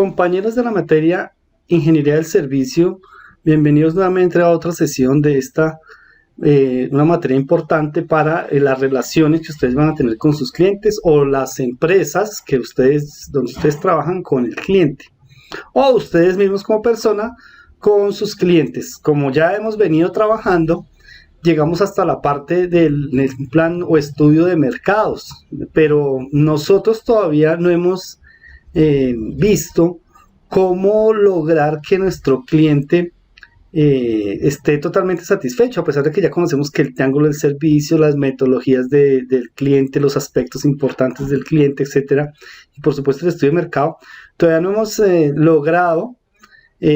Compañeros de la materia Ingeniería del Servicio, bienvenidos nuevamente a otra sesión de una materia importante para las relaciones que ustedes van a tener con sus clientes o las empresas donde ustedes trabajan con el cliente o ustedes mismos como persona con sus clientes. Como ya hemos venido trabajando, llegamos hasta la parte del plan o estudio de mercados, pero nosotros todavía no hemos visto cómo lograr que nuestro cliente esté totalmente satisfecho, a pesar de que ya conocemos que el triángulo del servicio, las metodologías del cliente, los aspectos importantes del cliente, etcétera, y por supuesto el estudio de mercado. Todavía no hemos logrado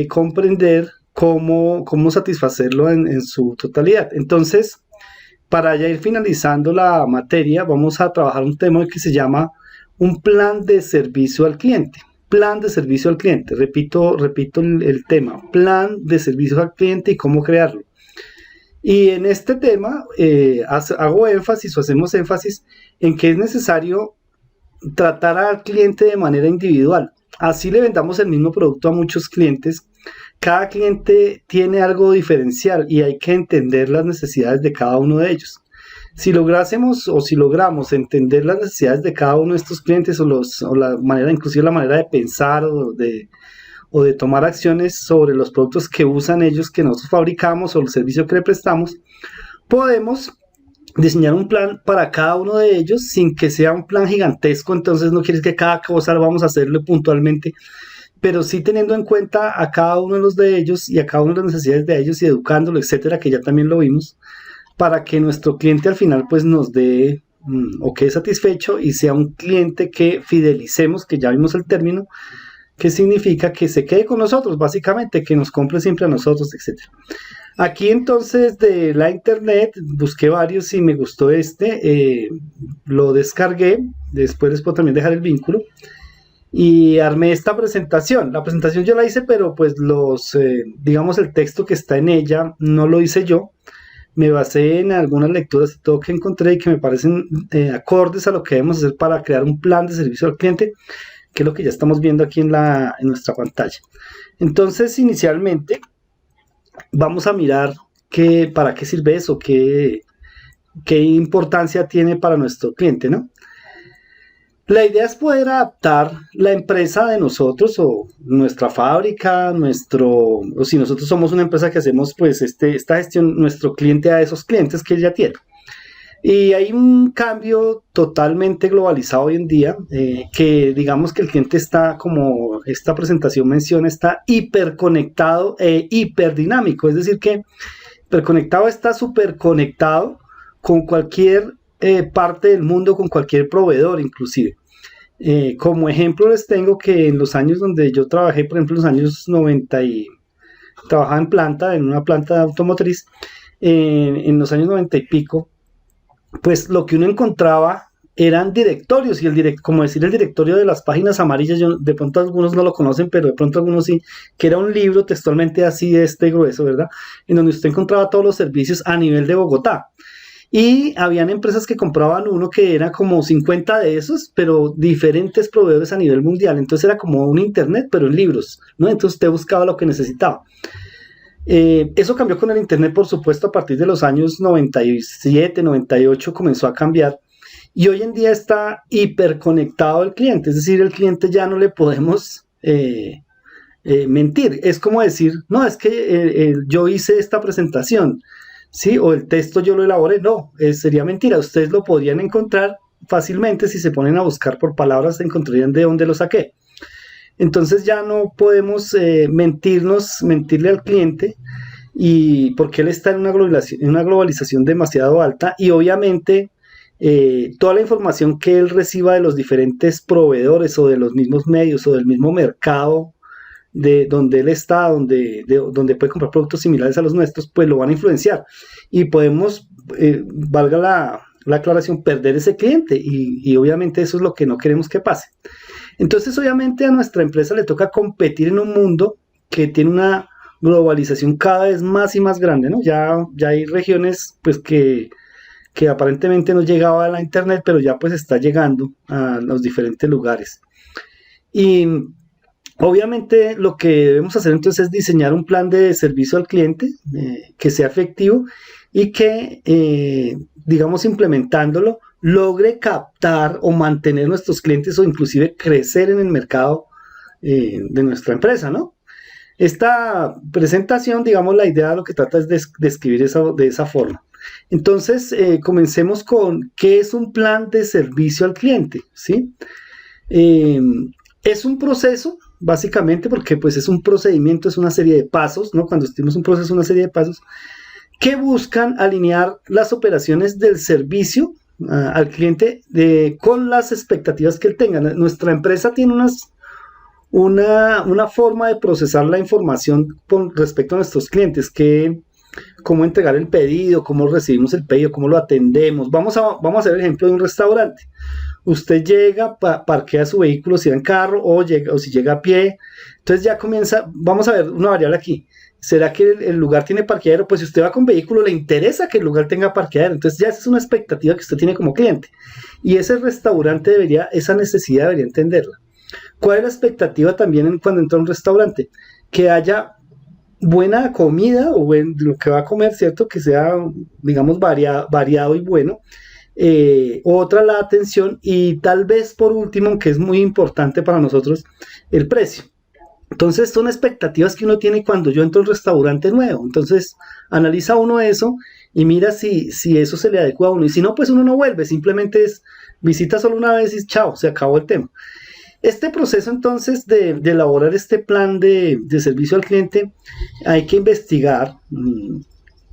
comprender cómo satisfacerlo en su totalidad. Entonces, para ya ir finalizando la materia, vamos a trabajar un tema que se llama un plan de servicio al cliente. Plan de servicio al cliente. Repito el tema. Plan de servicio al cliente y cómo crearlo. Y en este tema hacemos énfasis en que es necesario tratar al cliente de manera individual. Así le vendamos el mismo producto a muchos clientes. Cada cliente tiene algo diferencial y hay que entender las necesidades de cada uno de ellos. Si logramos entender las necesidades de cada uno de estos clientes o la manera, inclusive la manera de pensar o de tomar acciones sobre los productos que usan ellos, que nosotros fabricamos o el servicio que le prestamos, podemos diseñar un plan para cada uno de ellos sin que sea un plan gigantesco. Entonces no quiere decir que cada cosa la vamos a hacerlo puntualmente, pero sí teniendo en cuenta a cada uno de los de ellos y a cada una de las necesidades de ellos y educándolo, etcétera, que ya también lo vimos, para que nuestro cliente al final pues nos dé o quede satisfecho y sea un cliente que fidelicemos, que ya vimos el término, que significa que se quede con nosotros, básicamente, que nos compre siempre a nosotros, etcétera. Aquí entonces de la internet busqué varios y me gustó lo descargué, después les puedo también dejar el vínculo y armé esta presentación. La presentación yo la hice, pero pues digamos el texto que está en ella no lo hice yo. Me basé en algunas lecturas y todo que encontré y que me parecen acordes a lo que debemos hacer para crear un plan de servicio al cliente, que es lo que ya estamos viendo aquí en nuestra pantalla. Entonces, inicialmente, vamos a mirar para qué sirve eso, qué importancia tiene para nuestro cliente, ¿no? La idea es poder adaptar la empresa de nosotros o nuestra fábrica, o si nosotros somos una empresa que hacemos pues esta gestión, nuestro cliente a esos clientes que ya tiene. Y hay un cambio totalmente globalizado hoy en día, que digamos que el cliente está, como esta presentación menciona, está hiperconectado e hiperdinámico, es decir que hiperconectado está superconectado con cualquier parte del mundo, con cualquier proveedor inclusive. Como ejemplo les tengo que en los años donde yo trabajé, por ejemplo en los años 90 trabajaba en una planta automotriz, en los años 90 y pico, pues lo que uno encontraba eran directorios y como decir el directorio de las páginas amarillas, de pronto algunos no lo conocen, pero de pronto algunos sí, que era un libro textualmente así de este grueso, ¿verdad? En donde usted encontraba todos los servicios a nivel de Bogotá. Y habían empresas que compraban uno que era como 50 de esos, pero diferentes proveedores a nivel mundial. Entonces era como un internet, pero en libros, ¿no? Entonces usted buscaba lo que necesitaba. Eso cambió con el internet, por supuesto, a partir de los años 97, 98 comenzó a cambiar. Y hoy en día está hiperconectado el cliente, es decir, el cliente ya no le podemos mentir. Es como decir, no, es que yo hice esta presentación, ¿sí? O el texto yo lo elaboré. No, sería mentira. Ustedes lo podrían encontrar fácilmente si se ponen a buscar por palabras, encontrarían de dónde lo saqué. Entonces ya no podemos mentirle al cliente y porque él está en una globalización demasiado alta y obviamente toda la información que él reciba de los diferentes proveedores o de los mismos medios o del mismo mercado de donde él está, donde puede comprar productos similares a los nuestros, pues lo van a influenciar y podemos, valga la aclaración, perder ese cliente y obviamente eso es lo que no queremos que pase. Entonces obviamente a nuestra empresa le toca competir en un mundo que tiene una globalización cada vez más y más grande, ¿no? Ya hay regiones pues que aparentemente no llegaba a la internet, pero ya pues está llegando a los diferentes lugares. Y Obviamente lo que debemos hacer entonces es diseñar un plan de servicio al cliente que sea efectivo y que, digamos, implementándolo, logre captar o mantener nuestros clientes o inclusive crecer en el mercado de nuestra empresa, ¿no? Esta presentación, digamos, la idea lo que trata es de describir de esa forma. Entonces, comencemos con qué es un plan de servicio al cliente, ¿sí? Eh, es un proceso, básicamente, porque pues es un procedimiento, es una serie de pasos, ¿no? Cuando estimamos un proceso, una serie de pasos que buscan alinear las operaciones del servicio al cliente con las expectativas que él tenga. Nuestra empresa tiene una forma de procesar la información con respecto a nuestros clientes, que cómo entregar el pedido, cómo recibimos el pedido, cómo lo atendemos. Vamos a hacer el ejemplo de un restaurante. Usted llega, parquea su vehículo si va en carro o si llega a pie. Entonces ya comienza, vamos a ver una variable aquí. ¿Será que el lugar tiene parqueadero? Pues si usted va con vehículo, le interesa que el lugar tenga parqueadero. Entonces ya esa es una expectativa que usted tiene como cliente. Y ese restaurante esa necesidad debería entenderla. ¿Cuál es la expectativa también cuando entra a un restaurante? Que haya buena comida o lo que va a comer, ¿cierto? Que sea, digamos, variado y bueno. Otra, la atención, y tal vez por último, que es muy importante para nosotros, el precio. Entonces son expectativas que uno tiene cuando yo entro a un restaurante nuevo. Entonces analiza uno eso y mira si eso se le adecua a uno, y si no, pues uno no vuelve, simplemente visita solo una vez y chao, se acabó el tema. Este proceso entonces de elaborar este plan de servicio al cliente, hay que investigar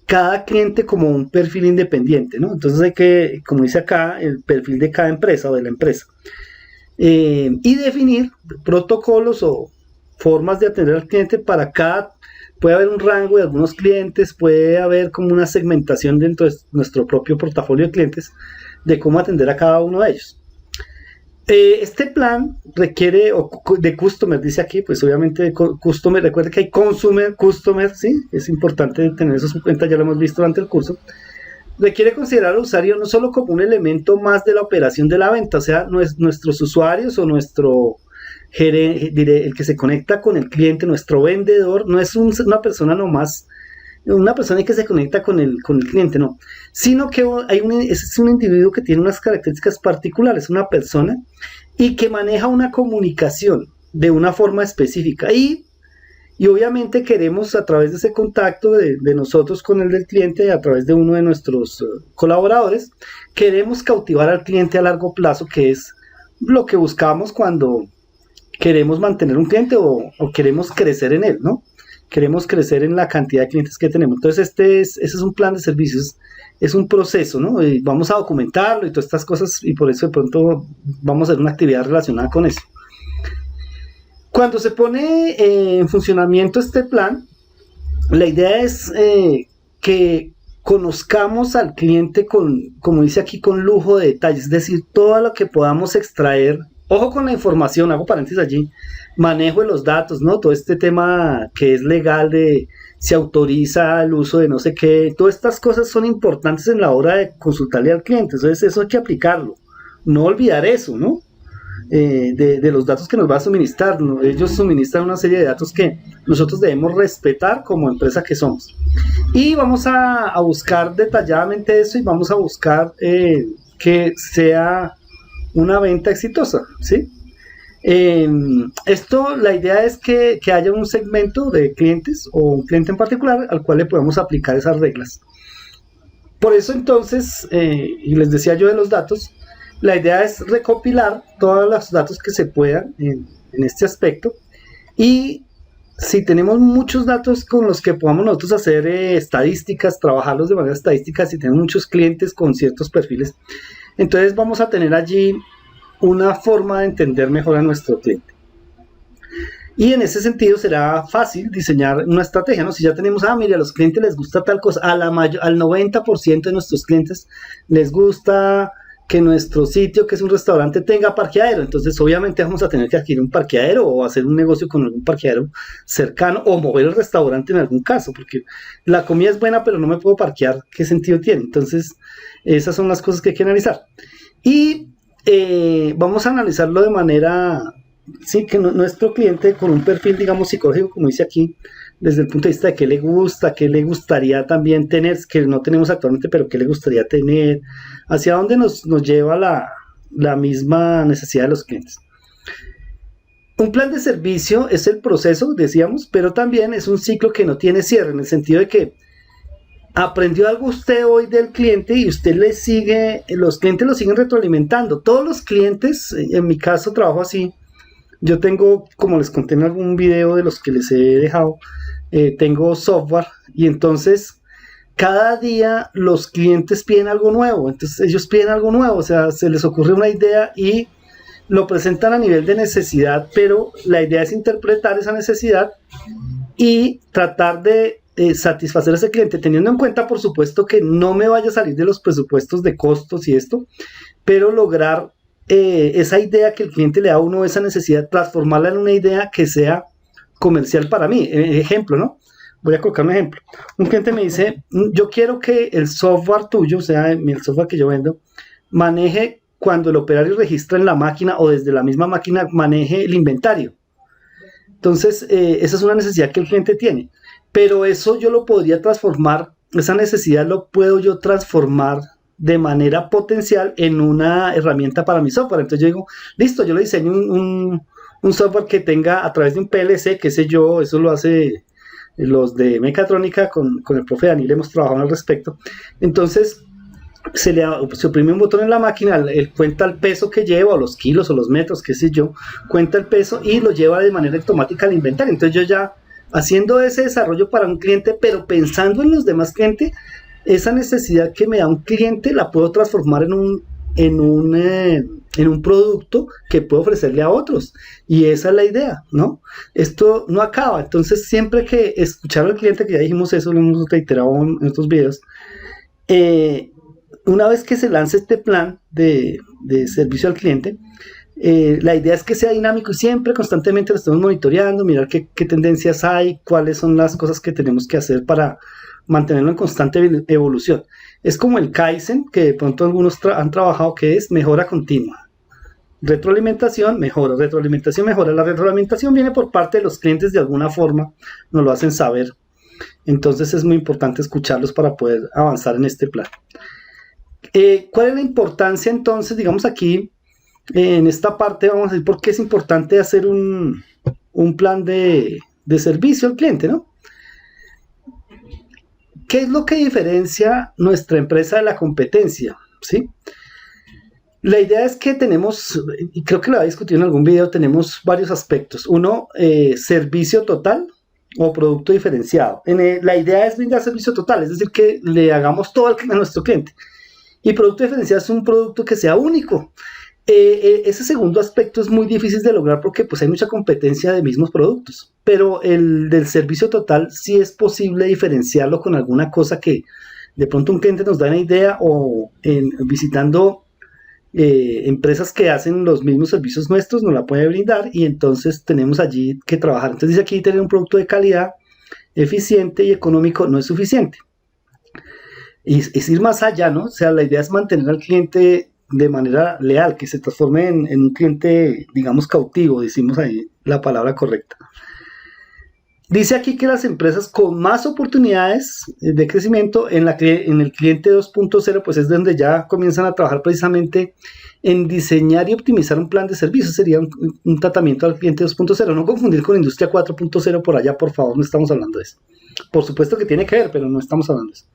cada cliente como un perfil independiente, ¿no? Entonces hay que, como dice acá, el perfil de cada empresa o de la empresa. Y definir protocolos o formas de atender al cliente para cada. Puede haber un rango de algunos clientes, puede haber como una segmentación dentro de nuestro propio portafolio de clientes de cómo atender a cada uno de ellos. Este plan requiere de customer, dice aquí, pues obviamente de customer. Recuerda que hay consumer, customer, sí, es importante tener eso en cuenta, ya lo hemos visto durante el curso. Requiere considerar al usuario no solo como un elemento más de la operación de la venta, o sea, nuestros usuarios o nuestro gerente, el que se conecta con el cliente, nuestro vendedor, no es una persona nomás, una persona que se conecta con el cliente, no, sino que es un individuo que tiene unas características particulares, una persona, y que maneja una comunicación de una forma específica, y obviamente queremos, a través de ese contacto de nosotros con el del cliente, a través de uno de nuestros colaboradores, queremos cautivar al cliente a largo plazo, que es lo que buscamos cuando queremos mantener un cliente o queremos crecer en él, ¿no? Queremos crecer en la cantidad de clientes que tenemos. Entonces ese es un plan de servicios, es un proceso, ¿no? Y vamos a documentarlo y todas estas cosas, y por eso de pronto vamos a hacer una actividad relacionada con eso. Cuando se pone en funcionamiento este plan, la idea es que conozcamos al cliente como dice aquí, con lujo de detalles, es decir, todo lo que podamos extraer. Ojo con la información, hago paréntesis allí, manejo de los datos, ¿no? Todo este tema que es legal de se autoriza el uso de no sé qué, todas estas cosas son importantes en la hora de consultarle al cliente, entonces eso hay que aplicarlo, no olvidar eso, ¿no? De los datos que nos va a suministrar, ¿no? Ellos suministran una serie de datos que nosotros debemos respetar como empresa que somos. Y vamos a buscar detalladamente eso, y vamos a buscar que sea una venta exitosa, ¿sí? Esto, la idea es que haya un segmento de clientes o un cliente en particular al cual le podamos aplicar esas reglas. Por eso entonces, y les decía yo de los datos, la idea es recopilar todos los datos que se puedan en este aspecto, y si tenemos muchos datos con los que podamos nosotros hacer estadísticas, trabajarlos de manera estadística, si tenemos muchos clientes con ciertos perfiles, entonces vamos a tener allí una forma de entender mejor a nuestro cliente. Y en ese sentido será fácil diseñar una estrategia, ¿no? Si ya tenemos, mire, a los clientes les gusta tal cosa, al 90% de nuestros clientes les gusta que nuestro sitio, que es un restaurante, tenga parqueadero, entonces obviamente vamos a tener que adquirir un parqueadero o hacer un negocio con algún parqueadero cercano, o mover el restaurante en algún caso, porque la comida es buena pero no me puedo parquear, ¿qué sentido tiene? Entonces esas son las cosas que hay que analizar, y vamos a analizarlo de manera sí, que nuestro cliente con un perfil, digamos, psicológico, como dice aquí, desde el punto de vista de qué le gusta, qué le gustaría también tener, que no tenemos actualmente, pero qué le gustaría tener, hacia dónde nos lleva la misma necesidad de los clientes. Un plan de servicio es el proceso, decíamos, pero también es un ciclo que no tiene cierre, en el sentido de que aprendió algo usted hoy del cliente y usted le sigue, los clientes lo siguen retroalimentando. Todos los clientes, en mi caso trabajo así, yo tengo, como les conté en algún video de los que les he dejado, tengo software y entonces cada día los clientes piden algo nuevo, entonces ellos piden algo nuevo, o sea, se les ocurre una idea y lo presentan a nivel de necesidad, pero la idea es interpretar esa necesidad y tratar de satisfacer a ese cliente, teniendo en cuenta, por supuesto, que no me vaya a salir de los presupuestos de costos y esto, pero lograr esa idea que el cliente le da a uno, esa necesidad, transformarla en una idea que sea comercial para mí. Ejemplo, ¿no? Voy a colocar un ejemplo. Un cliente me dice, yo quiero que el software tuyo, o sea, el software que yo vendo, maneje cuando el operario registra en la máquina o desde la misma máquina maneje el inventario. Entonces, esa es una necesidad que el cliente tiene. Pero eso yo lo podría transformar, esa necesidad lo puedo yo transformar de manera potencial en una herramienta para mi software. Entonces yo digo, listo, yo le diseño un software que tenga a través de un PLC, qué sé yo, eso lo hace los de mecatrónica, con el profe Daniel hemos trabajado al respecto. Entonces se oprime un botón en la máquina, él cuenta el peso que lleva, o los kilos, o los metros, qué sé yo, cuenta el peso y lo lleva de manera automática al inventario. Entonces yo ya, haciendo ese desarrollo para un cliente, pero pensando en los demás clientes, esa necesidad que me da un cliente la puedo transformar en un producto que puedo ofrecerle a otros, y esa es la idea, ¿no? Esto no acaba, entonces siempre que escuchar al cliente, que ya dijimos eso, lo hemos reiterado en estos videos, una vez que se lance este plan de servicio al cliente, la idea es que sea dinámico y siempre constantemente lo estemos monitoreando, mirar qué tendencias hay, cuáles son las cosas que tenemos que hacer para mantenerlo en constante evolución. Es como el Kaizen, que de pronto algunos han trabajado, que es mejora continua. Retroalimentación, mejora, retroalimentación, mejora. La retroalimentación viene por parte de los clientes, de alguna forma nos lo hacen saber. Entonces es muy importante escucharlos para poder avanzar en este plan. ¿Cuál es la importancia entonces? Digamos aquí, en esta parte vamos a decir por qué es importante hacer un plan de servicio al cliente, ¿no? ¿Qué es lo que diferencia nuestra empresa de la competencia? ¿Sí? La idea es que tenemos, y creo que lo he discutido en algún video, tenemos varios aspectos. Uno, servicio total o producto diferenciado. La idea es brindar servicio total, es decir, que le hagamos todo a nuestro cliente. Y producto diferenciado es un producto que sea único. Ese segundo aspecto es muy difícil de lograr porque pues hay mucha competencia de mismos productos, pero el del servicio total sí es posible diferenciarlo con alguna cosa que de pronto un cliente nos da una idea, o visitando empresas que hacen los mismos servicios nuestros nos la puede brindar, y entonces tenemos allí que trabajar. Entonces dice aquí, tener un producto de calidad, eficiente y económico no es suficiente. Y es ir más allá, ¿no? O sea, la idea es mantener al cliente de manera leal, que se transforme en un cliente, digamos, cautivo, decimos ahí la palabra correcta. Dice aquí que las empresas con más oportunidades de crecimiento en el cliente 2.0, pues es donde ya comienzan a trabajar precisamente en diseñar y optimizar un plan de servicio. Sería un tratamiento al cliente 2.0. No confundir con industria 4.0 por allá, por favor, no estamos hablando de eso. Por supuesto que tiene que ver, pero no estamos hablando de eso.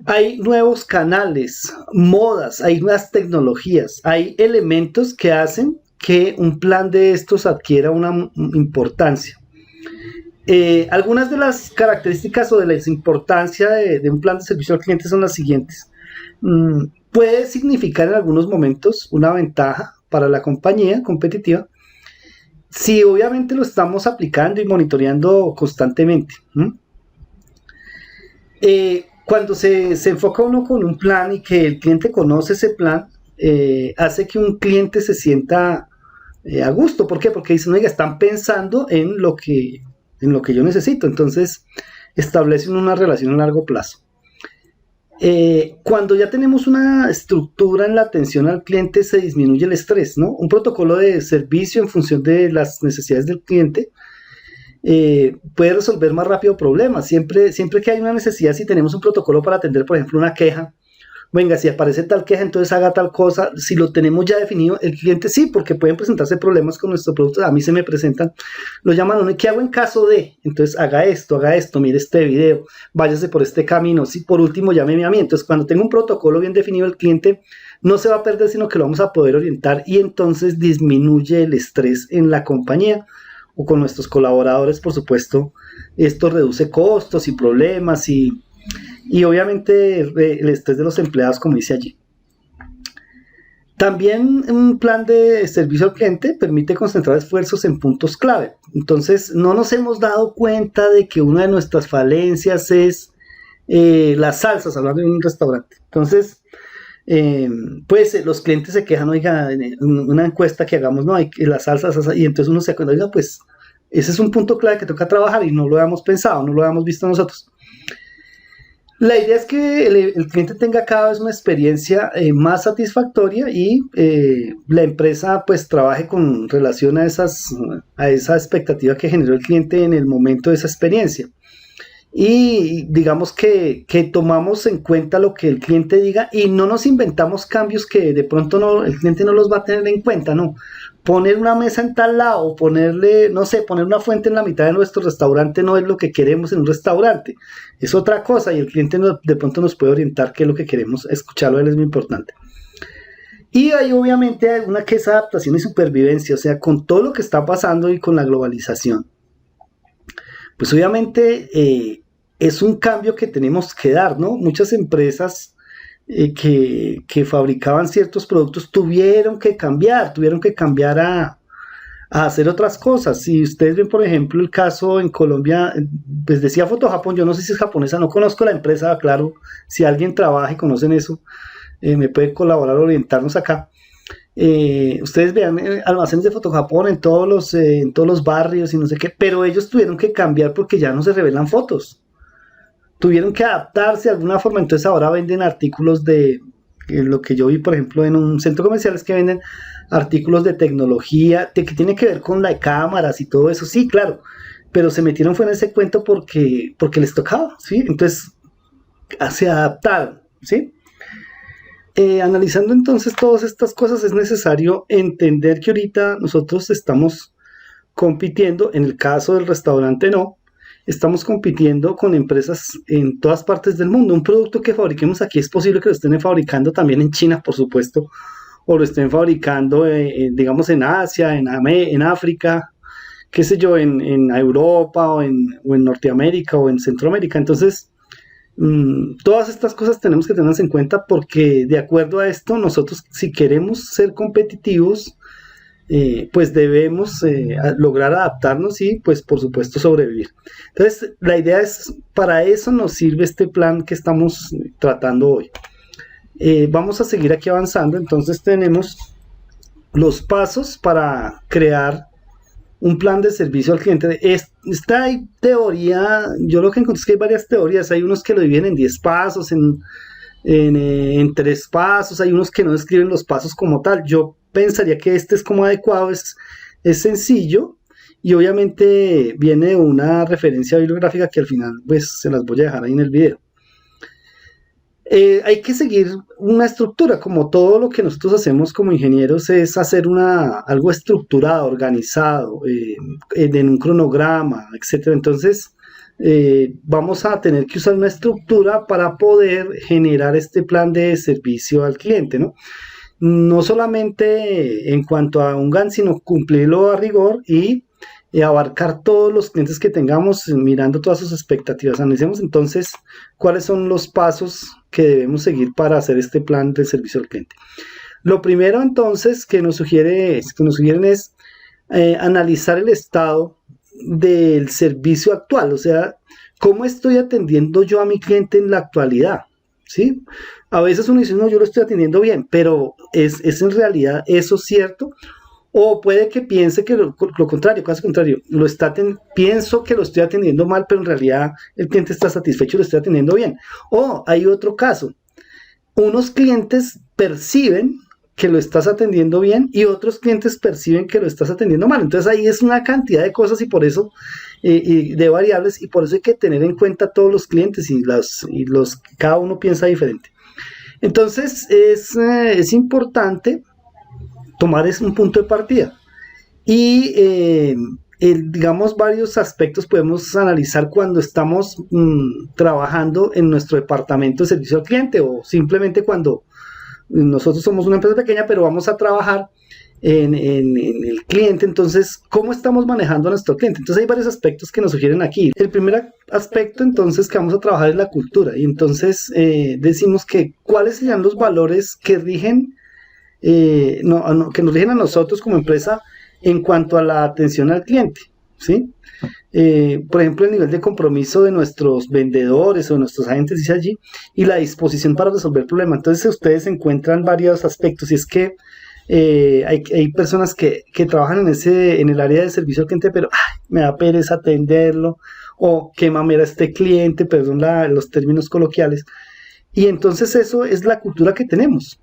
Hay nuevos canales, modas, hay nuevas tecnologías, hay elementos que hacen que un plan de estos adquiera una importancia. Algunas de las características o de la importancia de un plan de servicio al cliente son las siguientes. Puede significar en algunos momentos una ventaja para la compañía competitiva si obviamente lo estamos aplicando y monitoreando constantemente. Cuando se enfoca uno con un plan y que el cliente conoce ese plan, hace que un cliente se sienta a gusto. ¿Por qué? Porque dicen, oiga, están pensando en lo que yo necesito. Entonces establecen una relación a largo plazo. Cuando ya tenemos una estructura en la atención al cliente, se disminuye el estrés, ¿no? Un protocolo de servicio en función de las necesidades del cliente puede resolver más rápido problemas. Siempre que hay una necesidad, si tenemos un protocolo para atender, por ejemplo, una queja, venga, si aparece tal queja, entonces haga tal cosa. Si lo tenemos ya definido, el cliente sí, porque pueden presentarse problemas con nuestro producto. A mí se me presentan, lo llaman a uno, ¿qué hago en caso de? Entonces haga esto, mire este video, váyase por este camino. Sí, por último, llámeme a mí. Entonces, cuando tengo un protocolo bien definido, el cliente no se va a perder, sino que lo vamos a poder orientar y entonces disminuye el estrés en la compañía o con nuestros colaboradores, por supuesto. Esto reduce costos y problemas y obviamente el estrés de los empleados, como dice allí. También un plan de servicio al cliente permite concentrar esfuerzos en puntos clave. Entonces, no nos hemos dado cuenta de que una de nuestras falencias es las salsas, hablando de un restaurante. Entonces, pues los clientes se quejan, oiga, en una encuesta que hagamos, no, hay las salsas, y entonces uno se acuerda, oiga, pues ese es un punto clave que toca trabajar y no lo habíamos pensado, no lo habíamos visto nosotros. La idea es que el cliente tenga cada vez una experiencia más satisfactoria y la empresa pues trabaje con relación a esa expectativa que generó el cliente en el momento de esa experiencia. Y digamos que tomamos en cuenta lo que el cliente diga y no nos inventamos cambios que de pronto el cliente no los va a tener en cuenta, no. Poner una mesa en tal lado, ponerle, no sé, poner una fuente en la mitad de nuestro restaurante no es lo que queremos en un restaurante, es otra cosa y el cliente de pronto nos puede orientar qué es lo que queremos, escucharlo a él es muy importante. Y hay obviamente una que es adaptación y supervivencia, o sea, con todo lo que está pasando y con la globalización. Pues obviamente es un cambio que tenemos que dar, ¿no? Muchas empresas que fabricaban ciertos productos tuvieron que cambiar a hacer otras cosas. Si ustedes ven, por ejemplo, el caso en Colombia, pues decía Fotojapón, yo no sé si es japonesa, no conozco la empresa, claro, si alguien trabaja y conocen eso, me puede colaborar, orientarnos acá. Ustedes vean almacenes de Fotojapón en en todos los barrios y no sé qué, pero ellos tuvieron que cambiar porque ya no se revelan fotos. Tuvieron que adaptarse de alguna forma, entonces ahora venden artículos lo que yo vi, por ejemplo, en un centro comercial es que venden artículos de tecnología, que tiene que ver con la cámaras y todo eso, sí, claro, pero se metieron fue en ese cuento porque les tocaba, ¿sí? Entonces se adaptaron, ¿sí? Analizando entonces todas estas cosas es necesario entender que ahorita nosotros estamos compitiendo, en el caso del restaurante no, estamos compitiendo con empresas en todas partes del mundo. Un producto que fabriquemos aquí es posible que lo estén fabricando también en China, por supuesto, o lo estén fabricando, digamos, en Asia, en África, qué sé yo, en Europa o en Norteamérica o en Centroamérica. Entonces, todas estas cosas tenemos que tenerlas en cuenta porque de acuerdo a esto, nosotros si queremos ser competitivos, pues debemos lograr adaptarnos y pues por supuesto sobrevivir. Entonces la idea es, para eso nos sirve este plan que estamos tratando hoy. Vamos a seguir aquí avanzando, entonces tenemos los pasos para crear un plan de servicio al cliente. Esta hay teoría, yo lo que encontré es que hay varias teorías, hay unos que lo dividen en 10 pasos, en 3 pasos, hay unos que no describen los pasos como tal. Yo pensaría que este es como adecuado, es sencillo y obviamente viene una referencia bibliográfica que al final pues se las voy a dejar ahí en el video. Hay que seguir una estructura, como todo lo que nosotros hacemos como ingenieros es hacer algo estructurado, organizado, en un cronograma, etcétera. Entonces vamos a tener que usar una estructura para poder generar este plan de servicio al cliente, ¿no? No solamente en cuanto a un GAN, sino cumplirlo a rigor y abarcar todos los clientes que tengamos, mirando todas sus expectativas. Analicemos entonces cuáles son los pasos que debemos seguir para hacer este plan de servicio al cliente. Lo primero entonces que nos sugieren es analizar el estado del servicio actual, o sea, cómo estoy atendiendo yo a mi cliente en la actualidad, ¿sí? A veces uno dice, no, yo lo estoy atendiendo bien, pero ¿es en realidad eso cierto? O puede que piense que lo contrario, caso contrario, pienso que lo estoy atendiendo mal, pero en realidad el cliente está satisfecho y lo estoy atendiendo bien. O hay otro caso, unos clientes perciben que lo estás atendiendo bien y otros clientes perciben que lo estás atendiendo mal. Entonces ahí es una cantidad de cosas y por eso, y de variables, y por eso hay que tener en cuenta todos los clientes cada uno piensa diferente. Entonces es importante tomar un punto de partida. Y digamos, varios aspectos podemos analizar cuando estamos trabajando en nuestro departamento de servicio al cliente o simplemente cuando nosotros somos una empresa pequeña, pero vamos a trabajar en el cliente. Entonces, ¿cómo estamos manejando a nuestro cliente? Entonces, hay varios aspectos que nos sugieren aquí. El primer aspecto, entonces, que vamos a trabajar es la cultura. Y entonces, decimos que cuáles serían los valores que rigen, que nos rigen a nosotros como empresa en cuanto a la atención al cliente, ¿sí? Por ejemplo, el nivel de compromiso de nuestros vendedores o de nuestros agentes, dice allí, y la disposición para resolver el problema. Entonces, ustedes encuentran varios aspectos, y es que hay personas que trabajan en el área de servicio al cliente, pero me da pereza atenderlo, o qué mamera este cliente, perdón los términos coloquiales. Y entonces eso es la cultura que tenemos.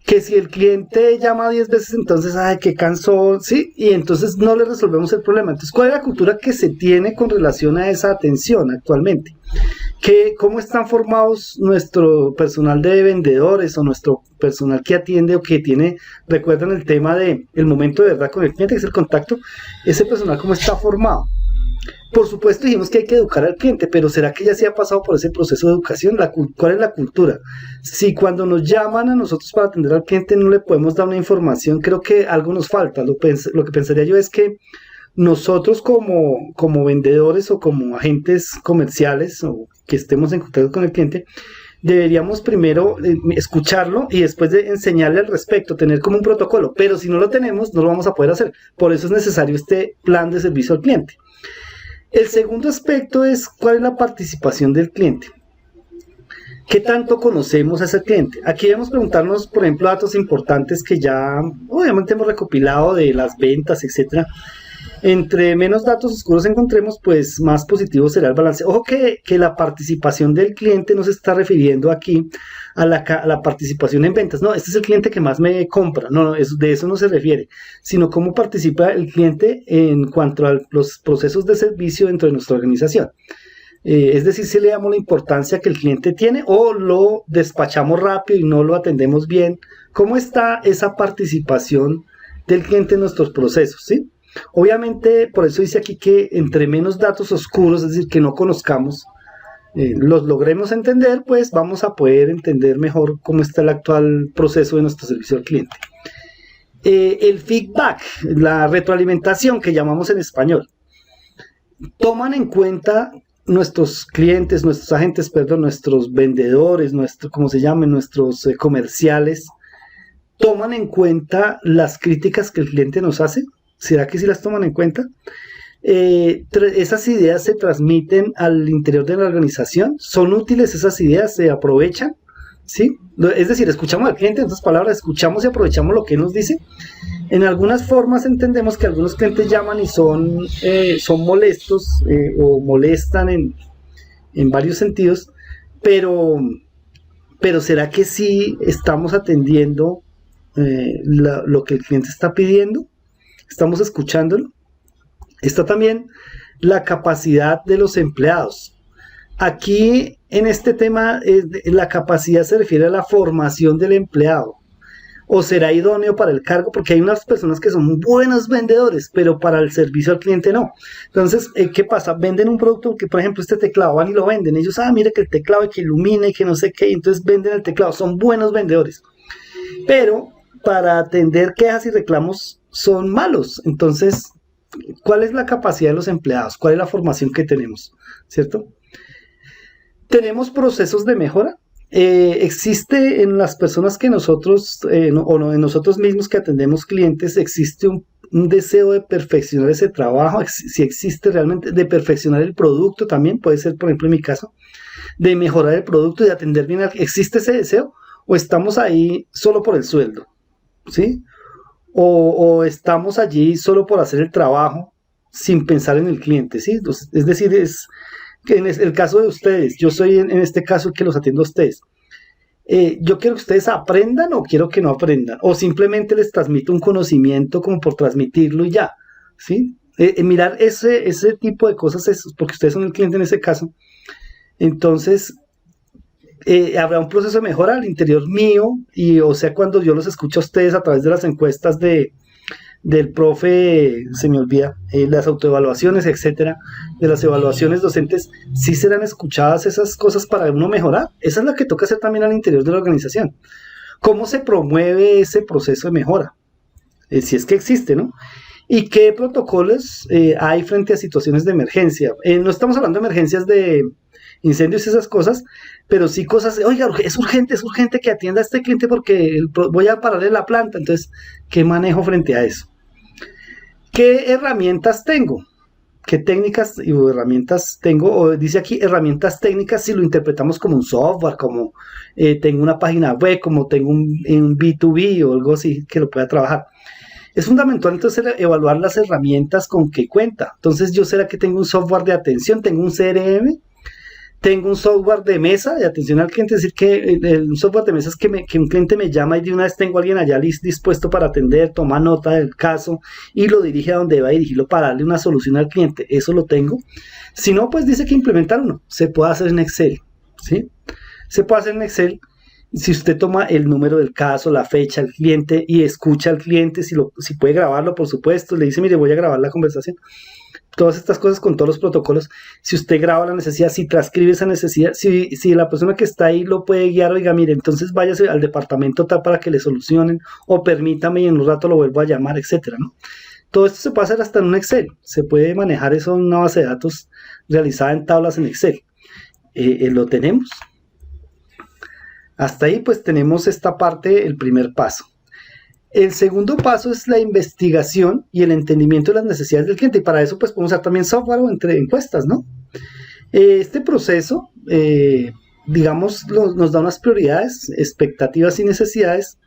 Que si el cliente llama 10 veces, entonces, qué cansón, ¿sí? Y entonces no le resolvemos el problema. Entonces, ¿cuál es la cultura que se tiene con relación a esa atención actualmente? ¿Cómo están formados nuestro personal de vendedores o nuestro personal que atiende o que tiene, recuerdan el tema de el momento de verdad con el cliente, que es el contacto? Ese personal, ¿cómo está formado? Por supuesto dijimos que hay que educar al cliente, pero ¿será que ya se ha pasado por ese proceso de educación? ¿Cuál es la cultura? Si cuando nos llaman a nosotros para atender al cliente no le podemos dar una información, creo que algo nos falta. Lo que pensaría yo es que nosotros como vendedores o como agentes comerciales o que estemos en contacto con el cliente, deberíamos primero escucharlo y después de enseñarle al respecto, tener como un protocolo. Pero si no lo tenemos, no lo vamos a poder hacer. Por eso es necesario este plan de servicio al cliente. El segundo aspecto es cuál es la participación del cliente. ¿Qué tanto conocemos a ese cliente? Aquí debemos preguntarnos, por ejemplo, datos importantes que ya obviamente hemos recopilado de las ventas, etcétera. Entre menos datos oscuros encontremos, pues más positivo será el balance. Ojo que la participación del cliente no se está refiriendo aquí a la participación en ventas. No, este es el cliente que más me compra. No, de eso no se refiere, sino cómo participa el cliente en cuanto a los procesos de servicio dentro de nuestra organización. Es decir, si le damos la importancia que el cliente tiene o lo despachamos rápido y no lo atendemos bien. ¿Cómo está esa participación del cliente en nuestros procesos? ¿Sí? Obviamente, por eso dice aquí que entre menos datos oscuros, es decir, que no conozcamos, los logremos entender, pues vamos a poder entender mejor cómo está el actual proceso de nuestro servicio al cliente. El feedback, la retroalimentación que llamamos en español, toman en cuenta nuestros clientes, nuestros agentes, perdón, nuestros vendedores, como se llamen, nuestros comerciales, toman en cuenta las críticas que el cliente nos hace. ¿Será que sí las toman en cuenta? Esas ideas se transmiten al interior de la organización. ¿Son útiles esas ideas? ¿Se aprovechan? ¿Sí? Es decir, escuchamos al cliente, en otras palabras, escuchamos y aprovechamos lo que nos dice. En algunas formas entendemos que algunos clientes llaman y son molestos o molestan en varios sentidos, pero ¿será que sí estamos atendiendo lo que el cliente está pidiendo? ¿Estamos escuchándolo? Está también la capacidad de los empleados. Aquí, en este tema, la capacidad se refiere a la formación del empleado. ¿O será idóneo para el cargo? Porque hay unas personas que son buenos vendedores, pero para el servicio al cliente no. Entonces, ¿qué pasa? Venden un producto que, por ejemplo, este teclado, van y lo venden. Ellos, mire que el teclado, que ilumina y que no sé qué, y entonces venden el teclado. Son buenos vendedores. Pero para atender quejas y reclamos son malos. Entonces, ¿cuál es la capacidad de los empleados? ¿Cuál es la formación que tenemos? ¿Cierto? ¿Tenemos procesos de mejora? Existe en las personas que nosotros, en nosotros mismos que atendemos clientes, existe un deseo de perfeccionar ese trabajo, si existe realmente, de perfeccionar el producto también, puede ser, por ejemplo, en mi caso, de mejorar el producto y de atender bien. ¿Existe ese deseo? ¿O estamos ahí solo por el sueldo? ¿Sí? o estamos allí solo por hacer el trabajo sin pensar en el cliente, ¿sí? Entonces, es decir, es que en el caso de ustedes, yo soy en este caso el que los atiendo a ustedes. Yo quiero que ustedes aprendan o quiero que no aprendan, o simplemente les transmito un conocimiento como por transmitirlo y ya, ¿sí? Mirar ese tipo de cosas, porque ustedes son el cliente en ese caso, entonces habrá un proceso de mejora al interior mío, y o sea, cuando yo los escucho a ustedes a través de las encuestas del profe, se me olvida, las autoevaluaciones, etcétera, de las evaluaciones docentes, sí serán escuchadas esas cosas para uno mejorar. Esa es la que toca hacer también al interior de la organización. ¿Cómo se promueve ese proceso de mejora? Si es que existe, ¿no? ¿Y qué protocolos hay frente a situaciones de emergencia? No estamos hablando de emergencias de incendios y esas cosas, pero sí cosas, oiga, es urgente que atienda a este cliente porque voy a pararle la planta. Entonces, ¿qué manejo frente a eso? ¿Qué herramientas tengo? ¿Qué técnicas y herramientas tengo? O dice aquí herramientas técnicas si lo interpretamos como un software, como tengo una página web, como tengo un B2B o algo así que lo pueda trabajar. Es fundamental entonces evaluar las herramientas con que cuenta. Entonces, ¿yo será que tengo un software de atención? ¿Tengo un CRM? Tengo un software de mesa de atención al cliente, es decir, que el software de mesa es que un cliente me llama y de una vez tengo a alguien allá dispuesto para atender, toma nota del caso y lo dirige a donde va a dirigirlo para darle una solución al cliente. Eso lo tengo. Si no, pues dice que implementar uno. Se puede hacer en Excel, ¿sí? Se puede hacer en Excel si usted toma el número del caso, la fecha, el cliente y escucha al cliente, si puede grabarlo, por supuesto, le dice, mire, voy a grabar la conversación. Todas estas cosas con todos los protocolos, si usted graba la necesidad, si transcribe esa necesidad, si la persona que está ahí lo puede guiar, oiga, mire, entonces váyase al departamento tal para que le solucionen, o permítame y en un rato lo vuelvo a llamar, etcétera, ¿no? Todo esto se puede hacer hasta en un Excel, se puede manejar eso en una base de datos realizada en tablas en Excel. Lo tenemos. Hasta ahí pues tenemos esta parte, el primer paso. El segundo paso es la investigación y el entendimiento de las necesidades del cliente. Y para eso, pues, podemos usar también software o entre encuestas, ¿no? Este proceso, digamos, nos da unas prioridades, expectativas y necesidades,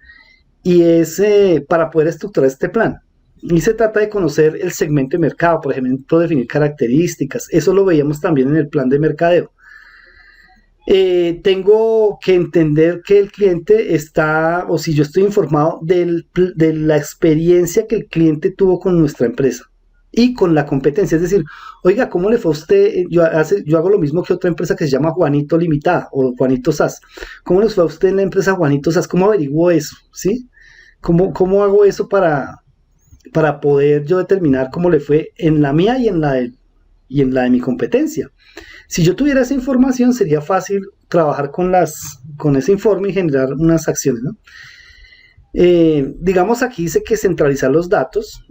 y es para poder estructurar este plan. Y se trata de conocer el segmento de mercado, por ejemplo, definir características. Eso lo veíamos también en el plan de mercadeo. Tengo que entender que el cliente está, o si yo estoy informado de la experiencia que el cliente tuvo con nuestra empresa y con la competencia. Es decir, oiga, ¿cómo le fue a usted? Yo hago lo mismo que otra empresa que se llama Juanito Limitada o Juanito SAS. ¿Cómo les fue a usted en la empresa Juanito SAS? ¿Cómo averiguó eso? ¿Sí? ¿Cómo hago eso para poder yo determinar cómo le fue en la mía y en la de mi competencia? Si yo tuviera esa información, sería fácil trabajar con ese informe y generar unas acciones, ¿no? Digamos, aquí dice que centralizar los datos,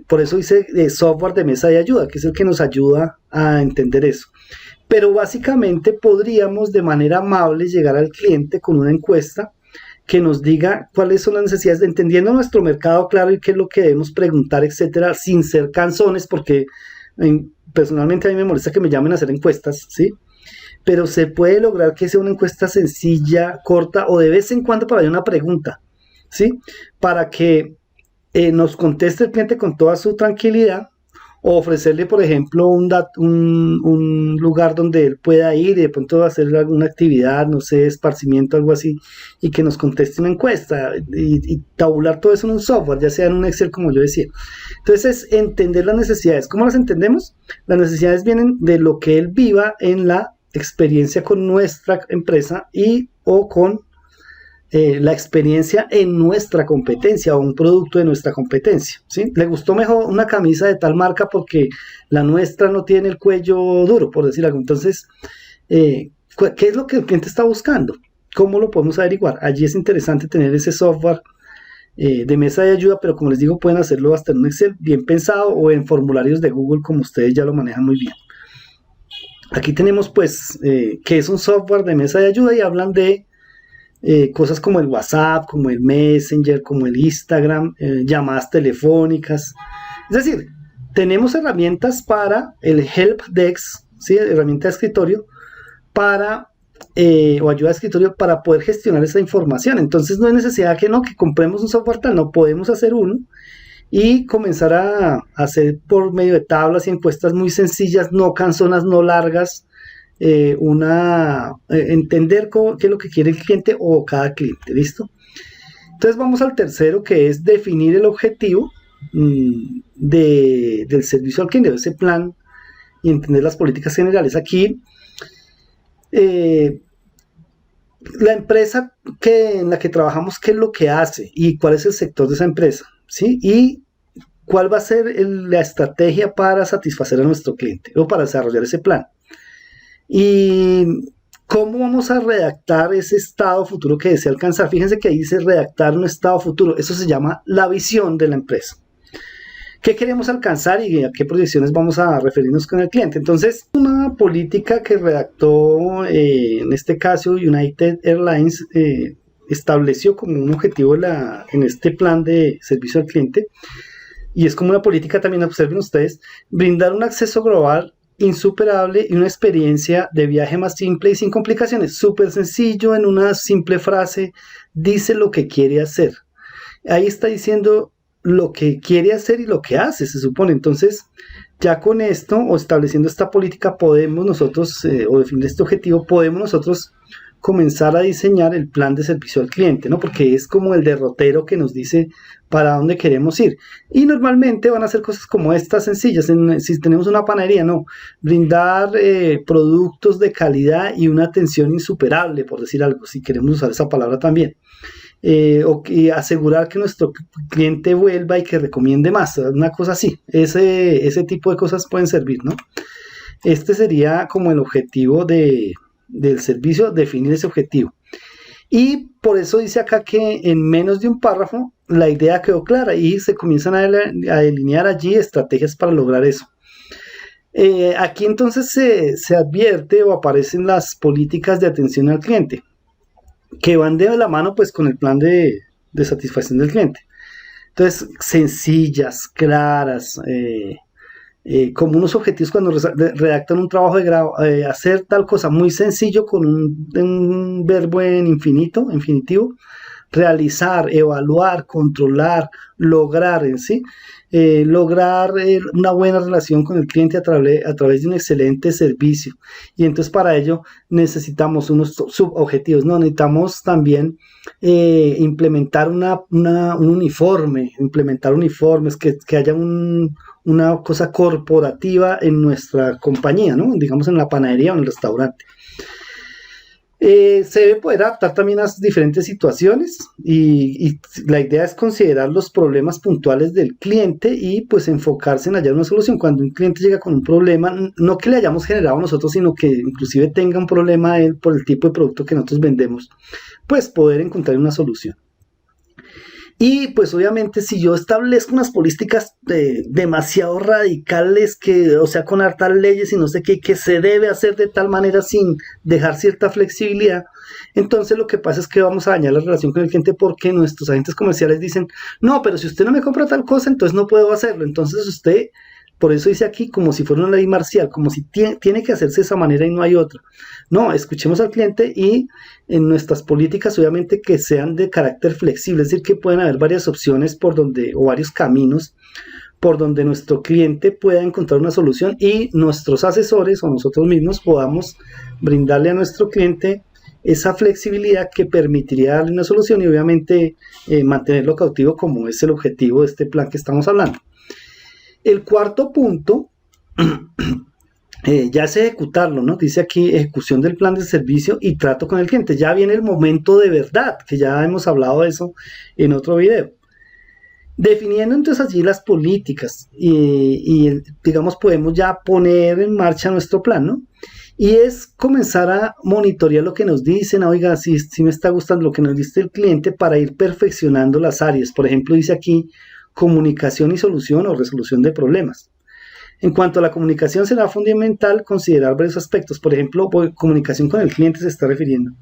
por eso dice software de mesa de ayuda, que es el que nos ayuda a entender eso. Pero básicamente podríamos de manera amable llegar al cliente con una encuesta que nos diga cuáles son las necesidades, entendiendo nuestro mercado claro y qué es lo que debemos preguntar, etcétera, sin ser cansones, porque personalmente a mí me molesta que me llamen a hacer encuestas, ¿sí? Pero se puede lograr que sea una encuesta sencilla, corta, o de vez en cuando para una pregunta, ¿sí? Para que nos conteste el cliente con toda su tranquilidad, o ofrecerle, por ejemplo, un lugar donde él pueda ir y de pronto hacer alguna actividad, no sé, esparcimiento, algo así, y que nos conteste una encuesta y tabular todo eso en un software, ya sea en un Excel, como yo decía. Entonces, es entender las necesidades. ¿Cómo las entendemos? Las necesidades vienen de lo que él viva en la experiencia con nuestra empresa o con la experiencia en nuestra competencia o un producto de nuestra competencia, ¿sí? Le gustó mejor una camisa de tal marca porque la nuestra no tiene el cuello duro, por decir algo. Entonces, ¿qué es lo que el cliente está buscando? ¿Cómo lo podemos averiguar? Allí es interesante tener ese software de mesa de ayuda, pero como les digo, pueden hacerlo hasta en un Excel bien pensado o en formularios de Google, como ustedes ya lo manejan muy bien. Aquí tenemos pues que es un software de mesa de ayuda y hablan de cosas como el WhatsApp, como el Messenger, como el Instagram, llamadas telefónicas. Es decir, tenemos herramientas para el Help Desk, ¿sí? Herramienta de escritorio, para o ayuda de escritorio para poder gestionar esa información. Entonces no hay necesidad que no, que compremos un software tal, no podemos hacer uno y comenzar a hacer por medio de tablas y encuestas muy sencillas, no cansonas, no largas, entender qué es lo que quiere el cliente o cada cliente, ¿listo? Entonces vamos al tercero, que es definir el objetivo del servicio al cliente, de ese plan, y entender las políticas generales. Aquí, la empresa en la que trabajamos, qué es lo que hace y cuál es el sector de esa empresa, ¿sí? Y cuál va a ser la estrategia para satisfacer a nuestro cliente o para desarrollar ese plan. Y cómo vamos a redactar ese estado futuro que desea alcanzar. Fíjense que ahí dice redactar un estado futuro. Eso se llama la visión de la empresa. ¿Qué queremos alcanzar y a qué proyecciones vamos a referirnos con el cliente? Entonces, una política que redactó, en este caso, United Airlines, estableció como un objetivo en este plan de servicio al cliente, y es como una política también, observen ustedes, brindar un acceso global insuperable y una experiencia de viaje más simple y sin complicaciones. Súper sencillo, en una simple frase, dice lo que quiere hacer. Ahí está diciendo lo que quiere hacer y lo que hace, se supone. Entonces, ya con esto, o estableciendo esta política, podemos nosotros, o definir este objetivo, podemos nosotros comenzar a diseñar el plan de servicio al cliente, ¿no? Porque es como el derrotero que nos dice para dónde queremos ir. Y normalmente van a ser cosas como estas sencillas. Si tenemos una panadería, no. Brindar productos de calidad y una atención insuperable, por decir algo, si queremos usar esa palabra también. Y asegurar que nuestro cliente vuelva y que recomiende más, una cosa así. Ese tipo de cosas pueden servir, ¿no? Este sería como el objetivo del servicio, definir ese objetivo. Y por eso dice acá que en menos de un párrafo la idea quedó clara y se comienzan a delinear allí estrategias para lograr eso. Aquí entonces se advierte o aparecen las políticas de atención al cliente, que van de la mano pues con el plan de satisfacción del cliente. Entonces, sencillas, claras, como unos objetivos cuando redactan un trabajo de grado, hacer tal cosa muy sencillo con un verbo en infinitivo, realizar, evaluar, controlar, lograr en sí, lograr una buena relación con el cliente a través de un excelente servicio. Y entonces para ello necesitamos unos subobjetivos, ¿no? Necesitamos también implementar un uniforme, implementar uniformes, que haya una cosa corporativa en nuestra compañía, ¿no? Digamos en la panadería o en el restaurante. Se debe poder adaptar también a diferentes situaciones y la idea es considerar los problemas puntuales del cliente y pues enfocarse en hallar una solución. Cuando un cliente llega con un problema, no que le hayamos generado nosotros, sino que inclusive tenga un problema él por el tipo de producto que nosotros vendemos, pues poder encontrar una solución. Y pues obviamente si yo establezco unas políticas demasiado radicales, o sea, con hartas leyes y no sé qué, que se debe hacer de tal manera sin dejar cierta flexibilidad, entonces lo que pasa es que vamos a dañar la relación con el cliente porque nuestros agentes comerciales dicen, no, pero si usted no me compra tal cosa, entonces no puedo hacerlo. Entonces usted, por eso dice aquí como si fuera una ley marcial, como si tiene que hacerse de esa manera y no hay otra. No, escuchemos al cliente y en nuestras políticas obviamente que sean de carácter flexible, es decir, que pueden haber varias opciones o varios caminos por donde nuestro cliente pueda encontrar una solución y nuestros asesores o nosotros mismos podamos brindarle a nuestro cliente esa flexibilidad que permitiría darle una solución y obviamente mantenerlo cautivo, como es el objetivo de este plan que estamos hablando. El cuarto punto ya es ejecutarlo, ¿no? Dice aquí ejecución del plan de servicio y trato con el cliente. Ya viene el momento de verdad, que ya hemos hablado de eso en otro video. Definiendo entonces allí las políticas y digamos podemos ya poner en marcha nuestro plan, ¿no? Y es comenzar a monitorear lo que nos dicen, oiga, si me está gustando lo que nos dice el cliente para ir perfeccionando las áreas. Por ejemplo, dice aquí comunicación y solución o resolución de problemas. En cuanto a la comunicación, será fundamental considerar varios aspectos. Por ejemplo, comunicación con el cliente se está refiriendo.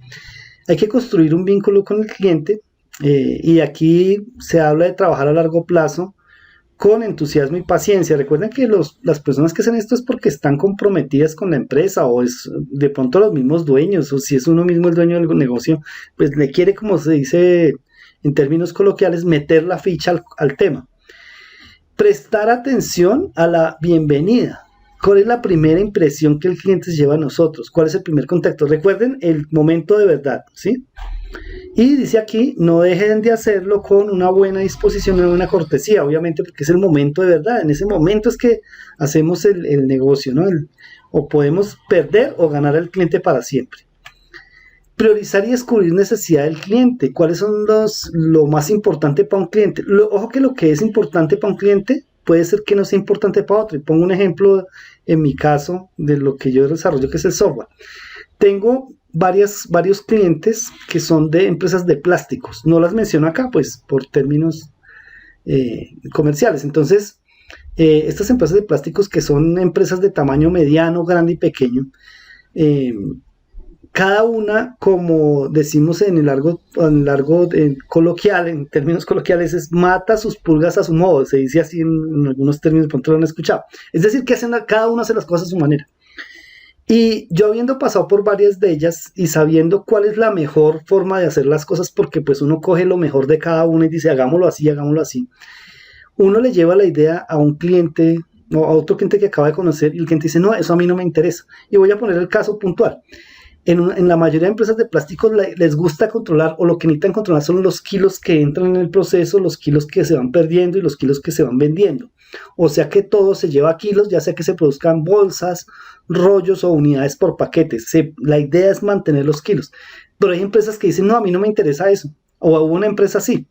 Hay que construir un vínculo con el cliente y aquí se habla de trabajar a largo plazo con entusiasmo y paciencia. Recuerden que las personas que hacen esto es porque están comprometidas con la empresa o es de pronto los mismos dueños o si es uno mismo el dueño del negocio, pues le quiere, como se dice en términos coloquiales, meter la ficha al tema. Prestar atención a la bienvenida. ¿Cuál es la primera impresión que el cliente se lleva a nosotros? ¿Cuál es el primer contacto? Recuerden el momento de verdad, ¿sí? Y dice aquí, no dejen de hacerlo con una buena disposición, una buena cortesía, obviamente porque es el momento de verdad. En ese momento es que hacemos el negocio, ¿no? O podemos perder o ganar al cliente para siempre. Priorizar y descubrir necesidad del cliente. ¿Cuáles son lo más importante para un cliente? Ojo que lo que es importante para un cliente puede ser que no sea importante para otro. Y pongo un ejemplo en mi caso de lo que yo desarrollo, que es el software. Tengo varios clientes que son de empresas de plásticos. No las menciono acá, pues, por términos comerciales. Entonces, estas empresas de plásticos que son empresas de tamaño mediano, grande y pequeño, cada una, como decimos en el largo coloquial, en términos coloquiales, mata sus pulgas a su modo. Se dice así en algunos términos, de pronto lo han escuchado. Es decir, que cada uno hace las cosas a su manera. Y yo habiendo pasado por varias de ellas y sabiendo cuál es la mejor forma de hacer las cosas, porque pues uno coge lo mejor de cada una y dice hagámoslo así, uno le lleva la idea a un cliente o a otro cliente que acaba de conocer y el cliente dice, no, eso a mí no me interesa. Y voy a poner el caso puntual. En la mayoría de empresas de plásticos les gusta controlar, o lo que necesitan controlar son los kilos que entran en el proceso, los kilos que se van perdiendo y los kilos que se van vendiendo. O sea que todo se lleva a kilos, ya sea que se produzcan bolsas, rollos o unidades por paquetes. La idea es mantener los kilos. Pero hay empresas que dicen, no, a mí no me interesa eso. O hubo una empresa así.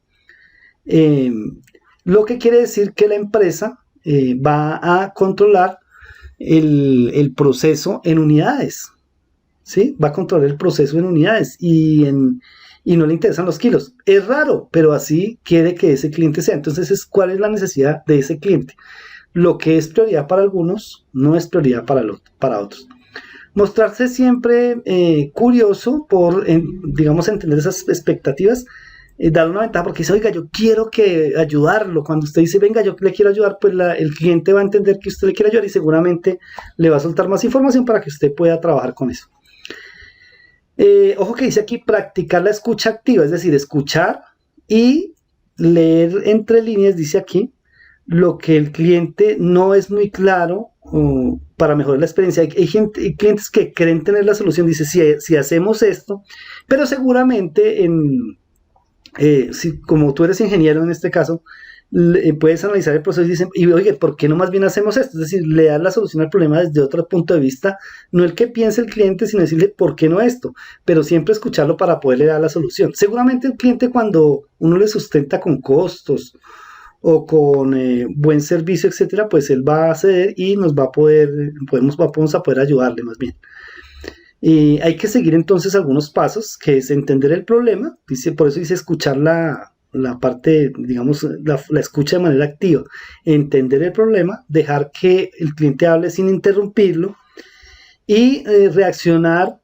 Lo que quiere decir que la empresa va a controlar el proceso en unidades. ¿Sí? Va a controlar el proceso en unidades y no le interesan los kilos. Es raro, pero así quiere que ese cliente sea. Entonces, ¿cuál es la necesidad de ese cliente? Lo que es prioridad para algunos no es prioridad para otros. Mostrarse siempre curioso por, digamos, entender esas expectativas, darle una ventaja porque dice, oiga, yo quiero ayudarlo. Cuando usted dice, venga, yo le quiero ayudar, pues el cliente va a entender que usted le quiere ayudar y seguramente le va a soltar más información para que usted pueda trabajar con eso. Ojo que dice aquí practicar la escucha activa, es decir, escuchar y leer entre líneas, dice aquí, lo que el cliente no es muy claro para mejorar la experiencia. Hay clientes que creen tener la solución, dice, si hacemos esto, pero seguramente como tú eres ingeniero en este caso, puedes analizar el proceso y dicen, y oye, ¿por qué no más bien hacemos esto? Es decir, le das la solución al problema desde otro punto de vista, no el que piense el cliente, sino decirle, ¿por qué no esto? Pero siempre escucharlo para poderle dar la solución. Seguramente el cliente, cuando uno le sustenta con costos o con buen servicio, etcétera, pues él va a ceder y nos va a vamos a poder ayudarle más bien. Y hay que seguir entonces algunos pasos, que es entender el problema, por eso dice escuchar la parte, digamos, la escucha de manera activa, entender el problema, dejar que el cliente hable sin interrumpirlo y reaccionar,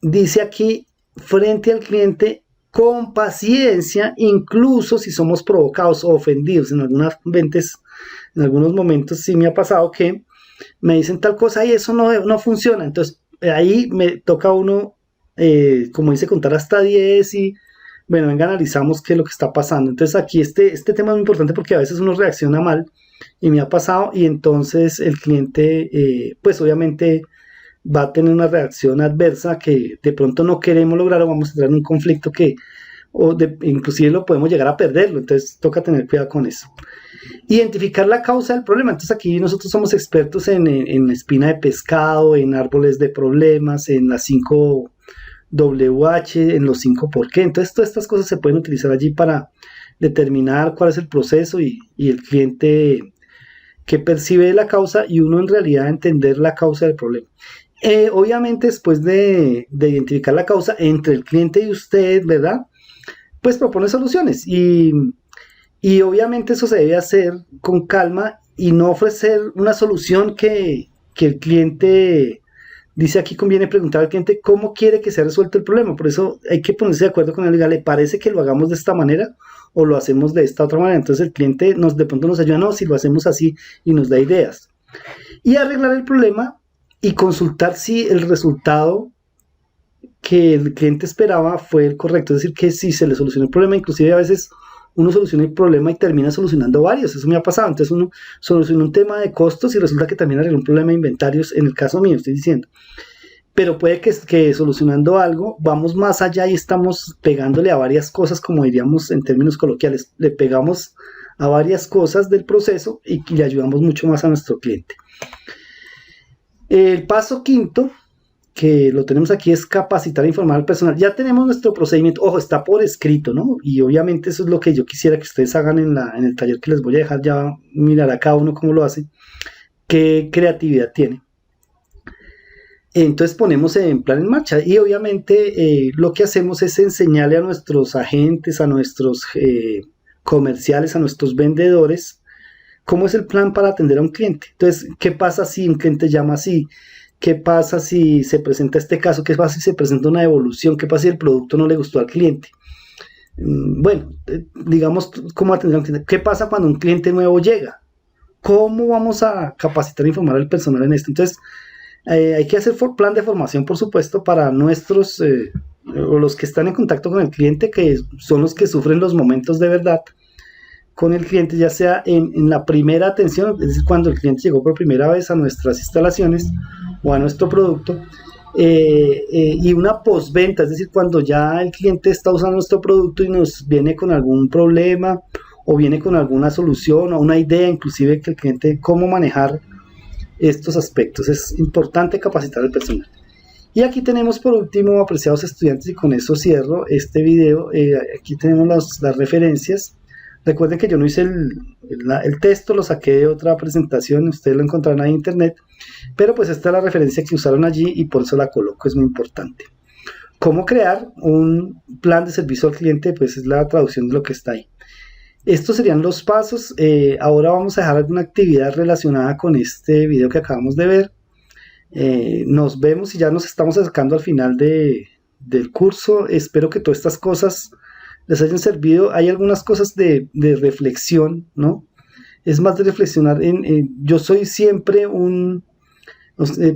dice aquí, frente al cliente con paciencia, incluso si somos provocados o ofendidos. En algunos momentos sí me ha pasado que me dicen tal cosa y eso no funciona, entonces ahí me toca a uno, como dice, contar hasta 10 y bueno, venga, analizamos qué es lo que está pasando. Entonces aquí este tema es muy importante porque a veces uno reacciona mal y me ha pasado y entonces el cliente pues obviamente va a tener una reacción adversa que de pronto no queremos lograr o vamos a entrar en un conflicto inclusive lo podemos llegar a perderlo. Entonces toca tener cuidado con eso. Identificar la causa del problema. Entonces aquí nosotros somos expertos en espina de pescado, en árboles de problemas, en las 5 WH, en los 5 por qué. Entonces todas estas cosas se pueden utilizar allí para determinar cuál es el proceso y el cliente que percibe la causa y uno en realidad entender la causa del problema. Obviamente después de identificar la causa entre el cliente y usted, ¿verdad? Pues propone soluciones y obviamente eso se debe hacer con calma y no ofrecer una solución que el cliente Dice aquí conviene preguntar al cliente cómo quiere que sea resuelto el problema. Por eso hay que ponerse de acuerdo con él. Diga, ¿le parece que lo hagamos de esta manera o lo hacemos de esta otra manera? Entonces el cliente de pronto nos ayuda, no, si lo hacemos así y nos da ideas. Y arreglar el problema y consultar si el resultado que el cliente esperaba fue el correcto. Es decir, que si se le solucionó el problema, inclusive a veces uno soluciona el problema y termina solucionando varios. Eso me ha pasado. Entonces uno soluciona un tema de costos y resulta que también arregló un problema de inventarios, en el caso mío, estoy diciendo. Pero puede que solucionando algo vamos más allá y estamos pegándole a varias cosas, como diríamos en términos coloquiales. Le pegamos a varias cosas del proceso y le ayudamos mucho más a nuestro cliente. El paso quinto, que lo tenemos aquí, es capacitar e informar al personal. Ya tenemos nuestro procedimiento, ojo, está por escrito, ¿no? Y obviamente eso es lo que yo quisiera que ustedes hagan en el taller que les voy a dejar, ya mirar a cada uno cómo lo hace, qué creatividad tiene. Entonces ponemos en plan en marcha y obviamente lo que hacemos es enseñarle a nuestros agentes, a nuestros comerciales, a nuestros vendedores, cómo es el plan para atender a un cliente. Entonces, ¿qué pasa si un cliente llama así? ¿Qué pasa si se presenta este caso? ¿Qué pasa si se presenta una devolución? ¿Qué pasa si el producto no le gustó al cliente? Bueno, digamos, ¿cómo atender a un cliente? ¿Qué pasa cuando un cliente nuevo llega? ¿Cómo vamos a capacitar e informar al personal en esto? Entonces, hay que hacer plan de formación, por supuesto, para nuestros, o los que están en contacto con el cliente, que son los que sufren los momentos de verdad con el cliente, ya sea en la primera atención, es decir, cuando el cliente llegó por primera vez a nuestras instalaciones o a nuestro producto, y una postventa, es decir, cuando ya el cliente está usando nuestro producto y nos viene con algún problema o viene con alguna solución o una idea, inclusive que el cliente, cómo manejar estos aspectos. Es importante capacitar al personal. Y aquí tenemos por último, apreciados estudiantes, y con eso cierro este video. Aquí tenemos las referencias. Recuerden que yo no hice el texto, lo saqué de otra presentación, ustedes lo encontrarán ahí en internet, pero pues esta es la referencia que usaron allí y por eso la coloco, es muy importante. ¿Cómo crear un plan de servicio al cliente? Pues es la traducción de lo que está ahí. Estos serían los pasos. Ahora vamos a dejar alguna actividad relacionada con este video que acabamos de ver. Nos vemos y ya nos estamos acercando al final del curso. Espero que todas estas cosas les hayan servido. Hay algunas cosas de reflexión, ¿no? Es más de reflexionar yo soy siempre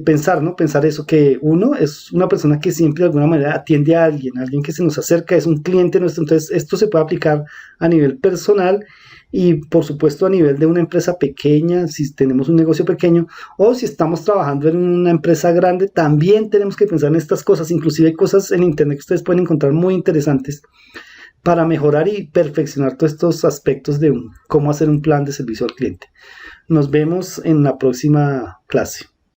pensar, ¿no? Pensar eso, que uno es una persona que siempre de alguna manera atiende a alguien que se nos acerca, es un cliente nuestro. Entonces esto se puede aplicar a nivel personal y por supuesto a nivel de una empresa pequeña, si tenemos un negocio pequeño, o si estamos trabajando en una empresa grande, también tenemos que pensar en estas cosas. Inclusive hay cosas en internet que ustedes pueden encontrar muy interesantes para mejorar y perfeccionar todos estos aspectos de cómo hacer un plan de servicio al cliente. Nos vemos en la próxima clase.